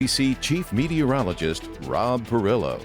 ABC Chief Meteorologist Rob Perillo.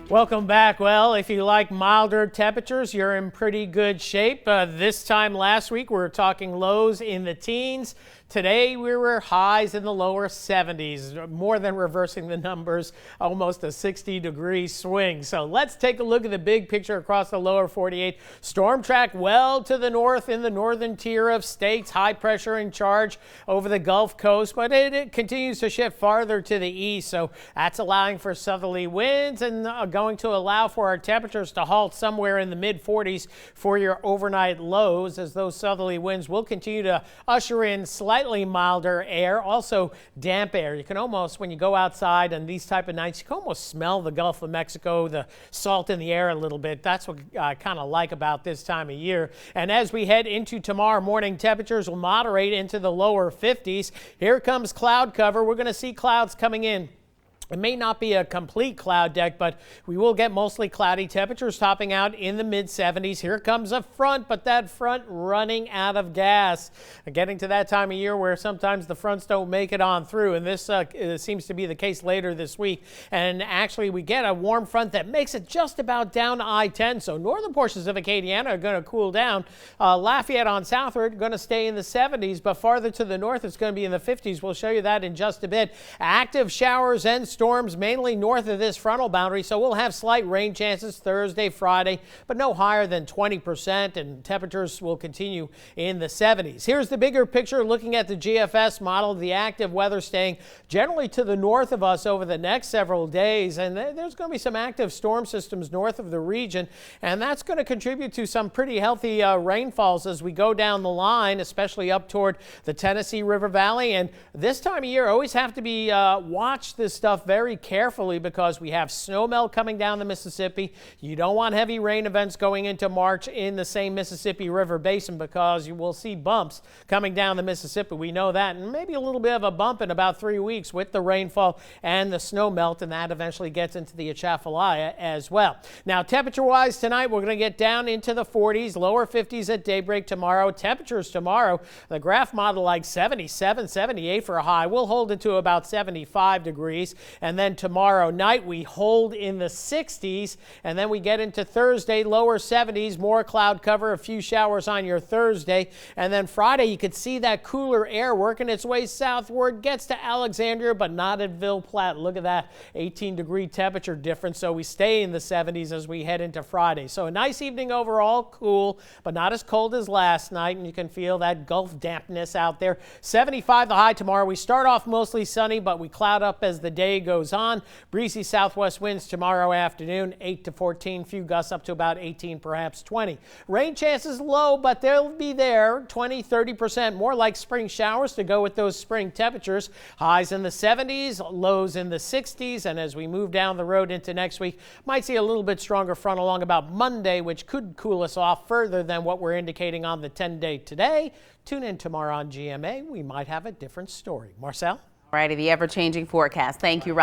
Welcome back. Well, if you like milder temperatures, you're in pretty good shape. This time last week, we were talking lows in the teens. Today, we were highs in the lower 70s, more than reversing the numbers, almost a 60-degree swing. So let's take a look at the big picture across the lower 48. Storm track well to the north in the northern tier of states. High pressure in charge over the Gulf Coast, but it continues to shift farther to the east. So that's allowing for southerly winds and going to allow for our temperatures to halt somewhere in the mid-40s for your overnight lows, as those southerly winds will continue to usher in slightly milder air, also damp air. You can almost, when you go outside on these type of nights, you can almost smell the Gulf of Mexico, the salt in the air a little bit. That's what I kind of like about this time of year. And as we head into tomorrow morning, temperatures will moderate into the lower 50s. Here comes cloud cover. We're going to see clouds coming in. It may not be a complete cloud deck, but we will get mostly cloudy temperatures topping out in the mid-70s. Here comes a front, but that front running out of gas. Getting to that time of year where sometimes the fronts don't make it on through, and this seems to be the case later this week. And actually, we get a warm front that makes it just about down to I-10, so northern portions of Acadiana are going to cool down. Lafayette on southward going to stay in the 70s, but farther to the north, it's going to be in the 50s. We'll show you that in just a bit. Active showers and storms mainly north of this frontal boundary, so we'll have slight rain chances Thursday, Friday, but no higher than 20%, and temperatures will continue in the 70s. Here's the bigger picture looking at the GFS model. The active weather staying generally to the north of us over the next several days, and there's going to be some active storm systems north of the region, and that's going to contribute to some pretty healthy rainfalls as we go down the line, especially up toward the Tennessee River Valley. And this time of year, always have to be watch this stuff very carefully because we have snow melt coming down the Mississippi. You don't want heavy rain events going into March in the same Mississippi River Basin because you will see bumps coming down the Mississippi. We know that, and maybe a little bit of a bump in about 3 weeks with the rainfall and the snow melt, and that eventually gets into the Atchafalaya as well. Now, temperature-wise tonight, we're going to get down into the 40s, lower 50s at daybreak tomorrow. Temperatures tomorrow, the graph model like 77, 78 for a high. We'll hold it to about 75 degrees. And then tomorrow night, we hold in the 60s. And then we get into Thursday, lower 70s, more cloud cover, a few showers on your Thursday. And then Friday, you could see that cooler air working its way southward, gets to Alexandria, but not at Ville Platte. Look at that 18-degree temperature difference. So we stay in the 70s as we head into Friday. So a nice evening overall, cool, but not as cold as last night. And you can feel that Gulf dampness out there. 75 the high tomorrow. We start off mostly sunny, but we cloud up as the day goes on. Breezy southwest winds tomorrow afternoon, 8 to 14, few gusts up to about 18, perhaps 20. Rain chances low, but they'll be there, 20, 30%, more like spring showers to go with those spring temperatures. Highs in the 70s, lows in the 60s, and as we move down the road into next week, might see a little bit stronger front along about Monday, which could cool us off further than what we're indicating on the 10-day today. Tune in tomorrow on GMA. We might have a different story. Marcel? All righty, the ever-changing forecast. Thank you, Rob.